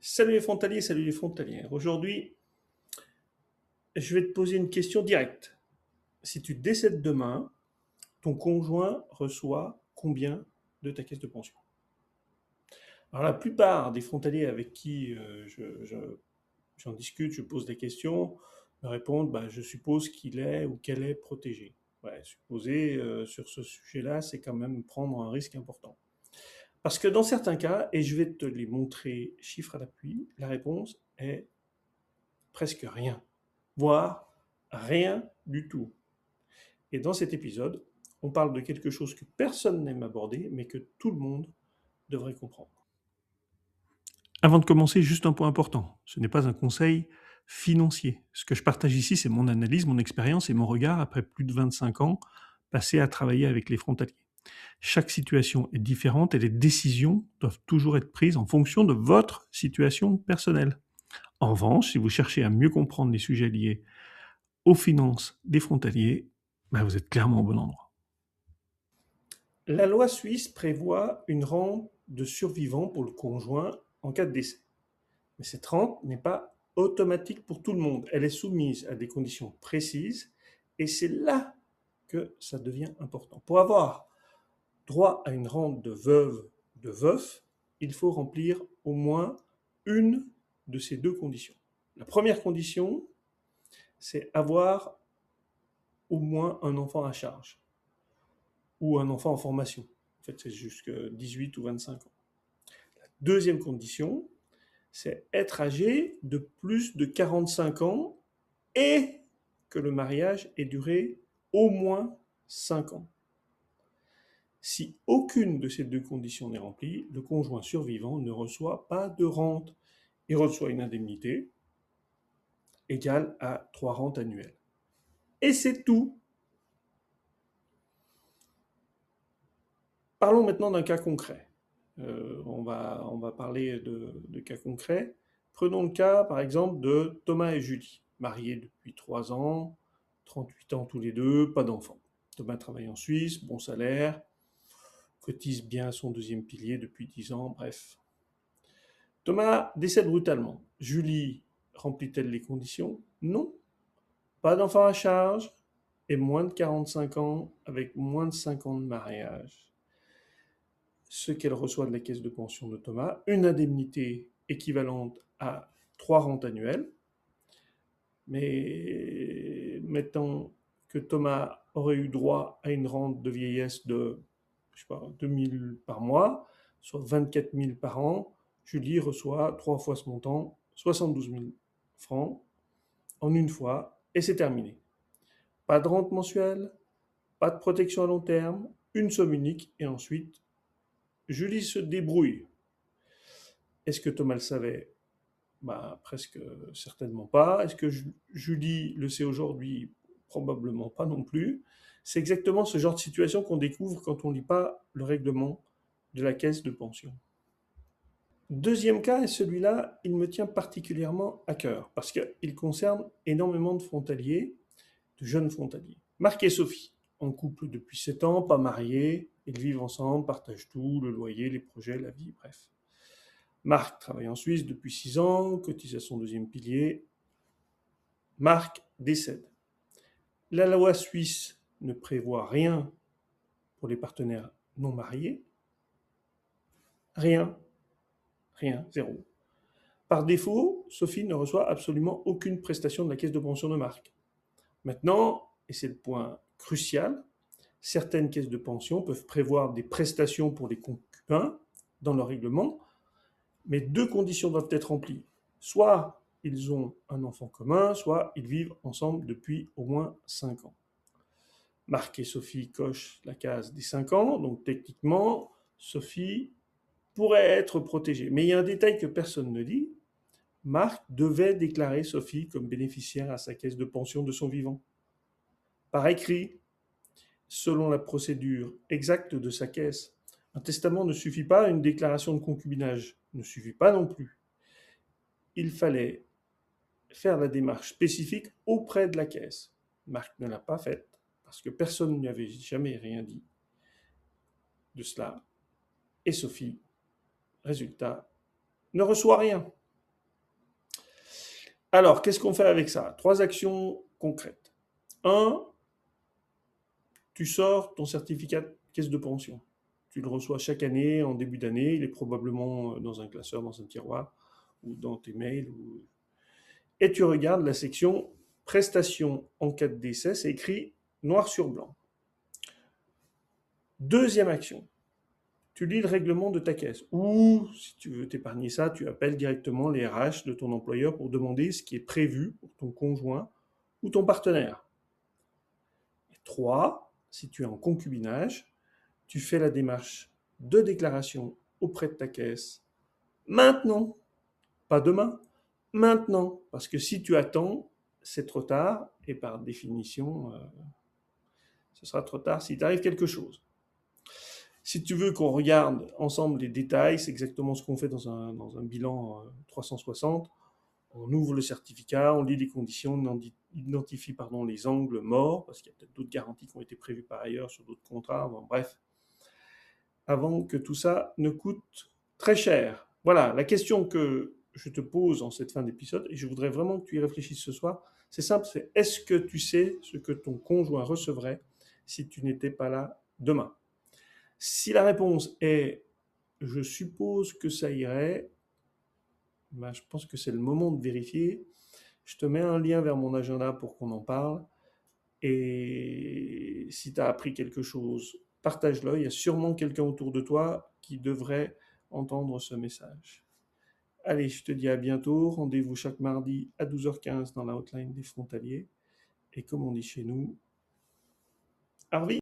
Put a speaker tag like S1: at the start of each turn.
S1: Salut les frontaliers, salut les frontalières. Aujourd'hui, je vais te poser une question directe. Si tu décèdes demain, ton conjoint reçoit combien de ta caisse de pension? Alors la plupart des frontaliers avec qui j'en discute, je pose des questions, me répondent bah, je suppose qu'il est ou qu'elle est protégée. Ouais, supposer sur ce sujet-là, c'est quand même prendre un risque important. Parce que dans certains cas, et je vais te les montrer chiffres à l'appui, la réponse est presque rien, voire rien du tout. Et dans cet épisode, on parle de quelque chose que personne n'aime aborder, mais que tout le monde devrait comprendre. Avant de commencer, juste un point important. Ce n'est pas un conseil financier. Ce que je partage ici, c'est mon analyse, mon expérience et mon regard après plus de 25 ans passés à travailler avec les frontaliers. Chaque situation est différente et les décisions doivent toujours être prises en fonction de votre situation personnelle. En revanche, si vous cherchez à mieux comprendre les sujets liés aux finances des frontaliers, ben vous êtes clairement au bon endroit. La loi suisse prévoit une rente de survivant pour le conjoint en cas de décès. Mais cette rente n'est pas automatique pour tout le monde. Elle est soumise à des conditions précises et c'est là que ça devient important. Pour avoir droit à une rente de veuve, de veuf, il faut remplir au moins une de ces deux conditions. La première condition, c'est avoir au moins un enfant à charge ou un enfant en formation. En fait, c'est jusqu'à 18 ou 25 ans. La deuxième condition, c'est être âgé de plus de 45 ans et que le mariage ait duré au moins 5 ans. Si aucune de ces deux conditions n'est remplie, le conjoint survivant ne reçoit pas de rente. Il reçoit une indemnité égale à 3 rentes annuelles. Et c'est tout. Parlons maintenant d'un cas concret. On va parler de cas concrets. Prenons le cas, par exemple, de Thomas et Julie, mariés depuis 3 ans, 38 ans tous les deux, pas d'enfants. Thomas travaille en Suisse, bon salaire, cotise bien son deuxième pilier depuis 10 ans, bref. Thomas décède brutalement. Julie remplit-elle les conditions? Non. Pas d'enfants à charge et moins de 45 ans avec moins de 5 ans de mariage. Ce qu'elle reçoit de la caisse de pension de Thomas, une indemnité équivalente à 3 rentes annuelles. Mais mettons que Thomas aurait eu droit à une rente de vieillesse de, je sais pas, 2 000 par mois, soit 24 000 par an. Julie reçoit 3 fois ce montant, 72 000 francs, en une fois, et c'est terminé. Pas de rente mensuelle, pas de protection à long terme, une somme unique, et ensuite, Julie se débrouille. Est-ce que Thomas le savait? Bah, presque certainement pas. Est-ce que Julie le sait aujourd'hui? Probablement pas non plus. C'est exactement ce genre de situation qu'on découvre quand on ne lit pas le règlement de la caisse de pension. Deuxième cas, et celui-là, il me tient particulièrement à cœur, parce qu'il concerne énormément de frontaliers, de jeunes frontaliers. Marc et Sophie, en couple depuis 7 ans, pas mariés, ils vivent ensemble, partagent tout, le loyer, les projets, la vie, bref. Marc travaille en Suisse depuis 6 ans, cotise à son deuxième pilier. Marc décède. La loi suisse ne prévoit rien pour les partenaires non mariés. Rien. Rien. Zéro. Par défaut, Sophie ne reçoit absolument aucune prestation de la caisse de pension de Marc. Maintenant, et c'est le point crucial, certaines caisses de pension peuvent prévoir des prestations pour les concubins dans leur règlement, mais deux conditions doivent être remplies. Soit ils ont un enfant commun, soit ils vivent ensemble depuis au moins 5 ans. Marc et Sophie cochent la case des 5 ans, donc techniquement, Sophie pourrait être protégée. Mais il y a un détail que personne ne dit. Marc devait déclarer Sophie comme bénéficiaire à sa caisse de pension de son vivant. Par écrit, selon la procédure exacte de sa caisse, un testament ne suffit pas, une déclaration de concubinage ne suffit pas non plus. Il fallait faire la démarche spécifique auprès de la caisse. Marc ne l'a pas faite parce que personne ne lui avait jamais rien dit de cela. Et Sophie, résultat, ne reçoit rien. Alors, qu'est-ce qu'on fait avec ça? 3 actions concrètes. 1, tu sors ton certificat de caisse de pension. Tu le reçois chaque année, en début d'année. Il est probablement dans un classeur, dans un tiroir, ou dans tes mails. Et tu regardes la section prestations en cas de décès. C'est écrit noir sur blanc. Deuxième action, tu lis le règlement de ta caisse. Ou, si tu veux t'épargner ça, tu appelles directement les RH de ton employeur pour demander ce qui est prévu pour ton conjoint ou ton partenaire. Et 3, si tu es en concubinage, tu fais la démarche de déclaration auprès de ta caisse maintenant, pas demain, maintenant. Parce que si tu attends, c'est trop tard et par définition, ce sera trop tard s'il t'arrive quelque chose. Si tu veux qu'on regarde ensemble les détails, c'est exactement ce qu'on fait dans un bilan 360. On ouvre le certificat, on lit les conditions, on identifie les angles morts, parce qu'il y a peut-être d'autres garanties qui ont été prévues par ailleurs sur d'autres contrats. Bon, bref, avant que tout ça ne coûte très cher. Voilà, la question que je te pose en cette fin d'épisode, et je voudrais vraiment que tu y réfléchisses ce soir, c'est simple, c'est est-ce que tu sais ce que ton conjoint recevrait si tu n'étais pas là demain? Si la réponse est je suppose que ça irait, ben, je pense que c'est le moment de vérifier. Je te mets un lien vers mon agenda pour qu'on en parle. Et si tu as appris quelque chose, partage-le. Il y a sûrement quelqu'un autour de toi qui devrait entendre ce message. Allez, je te dis à bientôt. Rendez-vous chaque mardi à 12h15 dans la hotline des frontaliers. Et comme on dit chez nous, Harvey